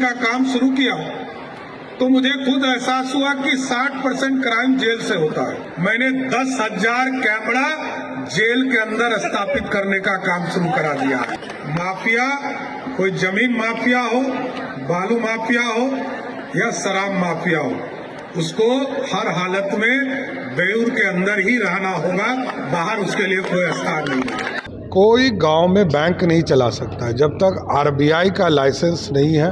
का काम शुरू किया तो मुझे खुद एहसास हुआ कि 60% क्राइम जेल से होता है। मैंने 10,000 कैमरा जेल के अंदर स्थापित करने का काम शुरू करा दिया है। माफिया, कोई जमीन माफिया हो, बालू माफिया हो या शराब माफिया हो, उसको हर हालत में बेऊर के अंदर ही रहना होगा, बाहर उसके लिए कोई स्थान नहीं है। कोई गांव में बैंक नहीं चला सकता है जब तक आरबीआई का लाइसेंस नहीं है।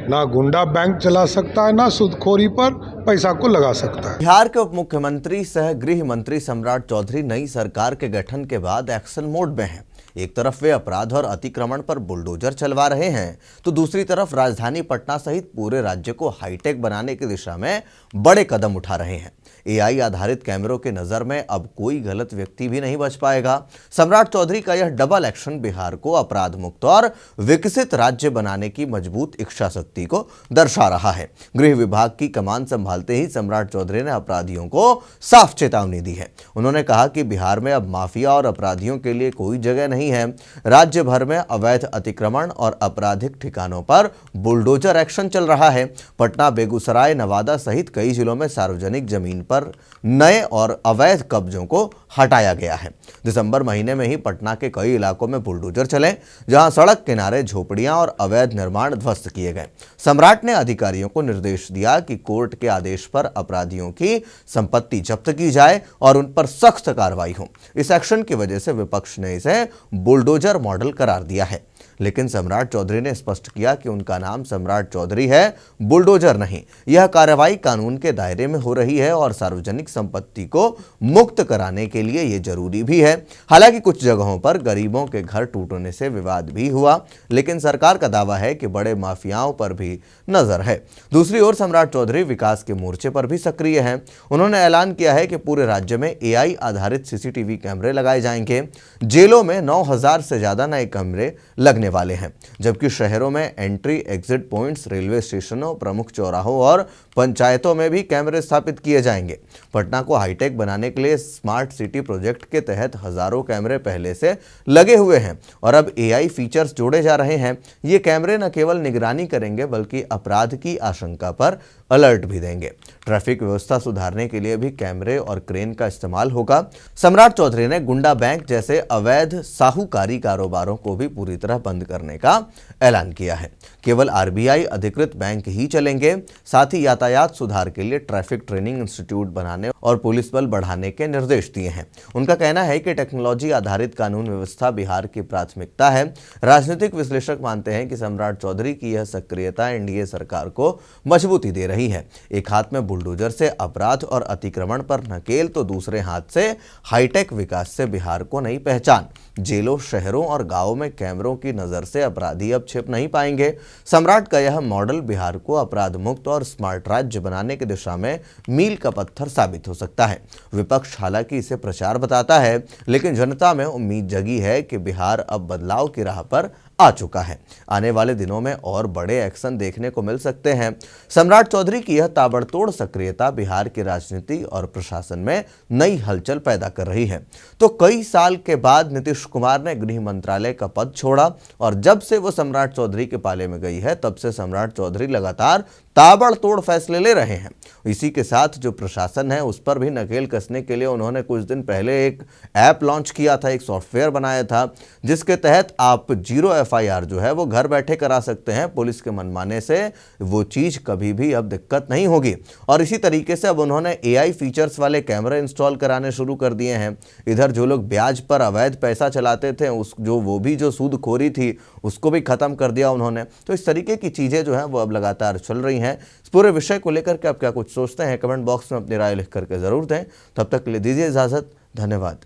ना गुंडा बैंक चला सकता है, ना सूदखोरी पर पैसा को लगा सकता है। बिहार के उप मुख्यमंत्री सह गृह मंत्री सम्राट चौधरी नई सरकार के गठन के बाद एक्शन मोड में हैं। एक तरफ वे अपराध और अतिक्रमण पर बुलडोजर चलवा रहे हैं, तो दूसरी तरफ राजधानी पटना सहित पूरे राज्य को हाईटेक बनाने की दिशा में बड़े कदम उठा रहे हैं। एआई आधारित कैमरों के नजर में अब कोई गलत व्यक्ति भी नहीं बच पाएगा। सम्राट चौधरी का यह डबल एक्शन बिहार को अपराध मुक्त और विकसित राज्य बनाने की मजबूत इच्छा शक्ति को दर्शा रहा है। गृह विभाग की कमान संभालते ही सम्राट चौधरी ने अपराधियों को साफ चेतावनी दी है। उन्होंने कहा कि बिहार में अब माफिया और अपराधियों के लिए कोई जगह नहीं है। राज्य भर में अवैध अतिक्रमण और आपराधिक ठिकानों पर बुलडोजर एक्शन चल रहा है। पटना, बेगूसराय, नवादा सहित कई जिलों में सार्वजनिक जमीन पर नए और अवैध कब्जों को हटाया गया है। दिसंबर महीने में ही पटना के कई इलाकों में बुलडोजर चले, जहां सड़क किनारे झोपड़ियां और अवैध निर्माण ध्वस्त किए गए। सम्राट ने अधिकारियों को निर्देश दिया कि कोर्ट के आदेश पर अपराधियों की संपत्ति जब्त की जाए और उन पर सख्त कार्रवाई हो। इस एक्शन की वजह से विपक्ष ने इसे बुलडोजर मॉडल करार दिया है, लेकिन सम्राट चौधरी ने स्पष्ट किया कि उनका नाम सम्राट चौधरी है, बुलडोजर नहीं। यह कार्रवाई कानून के दायरे में हो रही है और सार्वजनिक संपत्ति को मुक्त कराने के लिए यह जरूरी भी है। हालांकि कुछ जगहों पर गरीबों के घर टूटने से विवाद भी हुआ, लेकिन सरकार का दावा है कि बड़े माफियाओं पर भी नजर है। दूसरी ओर सम्राट चौधरी विकास के मोर्चे पर भी सक्रिय हैं। उन्होंने ऐलान किया है कि पूरे राज्य में एआई आधारित सीसीटीवी कैमरे लगाए जाएंगे। जेलों में 9,000 से ज्यादा नए कैमरे लगने वाले हैं, जबकि शहरों में एंट्री एग्जिट पॉइंट्स, रेलवे स्टेशनों, प्रमुख चौराहों और पंचायतों में भी कैमरे स्थापित किए जाएंगे। पटना को हाईटेक बनाने के लिए स्मार्ट सिटी प्रोजेक्ट के तहत हजारों कैमरे पहले से लगे हुए हैं और अब एआई फीचर्स जोड़े जा रहे हैं। ये कैमरे न केवल निगरानी करेंगे बल्कि अपराध की आशंका पर अलर्ट भी देंगे। ट्रैफिक व्यवस्था सुधारने के लिए भी कैमरे और क्रेन का इस्तेमाल होगा। सम्राट चौधरी ने गुंडा बैंक जैसे अवैध साहूकारी कारोबारों को भी पूरी तरह बंद करने का ऐलान किया है। केवल आरबीआई अधिकृत बैंक ही चलेंगे। साथ ही यातायात सुधार के लिए ट्रैफिक ट्रेनिंग इंस्टीट्यूट बनाने और पुलिस बल बढ़ाने के निर्देश दिए हैं। उनका कहना है कि टेक्नोलॉजी आधारित कानून व्यवस्था बिहार की प्राथमिकता है। राजनीतिक विश्लेषक मानते हैं कि सम्राट चौधरी की यह सक्रियता एनडीए सरकार को मजबूती दे रही है। एक हाथ में बुलडोजर से अपराध और अतिक्रमण पर नकेल, तो दूसरे हाथ से हाईटेक विकास से बिहार को नई पहचान। जेलों, शहरों और गांवों में कैमरों की नजर से अपराधी अब छिप नहीं पाएंगे। सम्राट का यह मॉडल बिहार को अपराध मुक्त और स्मार्ट राज्य बनाने की दिशा में मील का पत्थर साबित हो सकता है। विपक्ष हालांकि इसे प्रचार बताता है, लेकिन जनता में उम्मीद जगी है कि बिहार अब बदलाव की राह पर आ चुका है। आने वाले दिनों में और बड़े एक्शन देखने को मिल सकते हैं। सम्राट चौधरी की यह ताबड़तोड़ सक्रियता बिहार की राजनीति और प्रशासन में नई हलचल पैदा कर रही है। तो कई साल के बाद नीतीश कुमार ने गृह मंत्रालय का पद छोड़ा और जब से वो सम्राट चौधरी के पाले में गई है, तब से सम्राट चौधरी लगातार ताबड़तोड़ फैसले ले रहे हैं। इसी के साथ जो प्रशासन है उस पर भी नकेल कसने के लिए उन्होंने कुछ दिन पहले एक ऐप लॉन्च किया था, एक सॉफ्टवेयर बनाया था, जिसके तहत आप 0 FIR जो है वो घर बैठे करा सकते हैं। पुलिस के मनमाने से वो चीज कभी भी अब दिक्कत नहीं होगी। और इसी तरीके से अब उन्होंने एआई फीचर्स वाले कैमरे इंस्टॉल कराने शुरू कर दिए हैं। इधर जो लोग ब्याज पर अवैध पैसा चलाते थे, जो सूदखोरी थी उसको भी खत्म कर दिया उन्होंने। तो इस तरीके की चीजें जो है वो अब लगातार चल रही हैं। इस पूरे विषय को लेकर के आप क्या कुछ सोचते हैं, कमेंट बॉक्स में अपनी राय लिख करके जरूर दें। तब तक के लिए दीजिए इजाजत। धन्यवाद।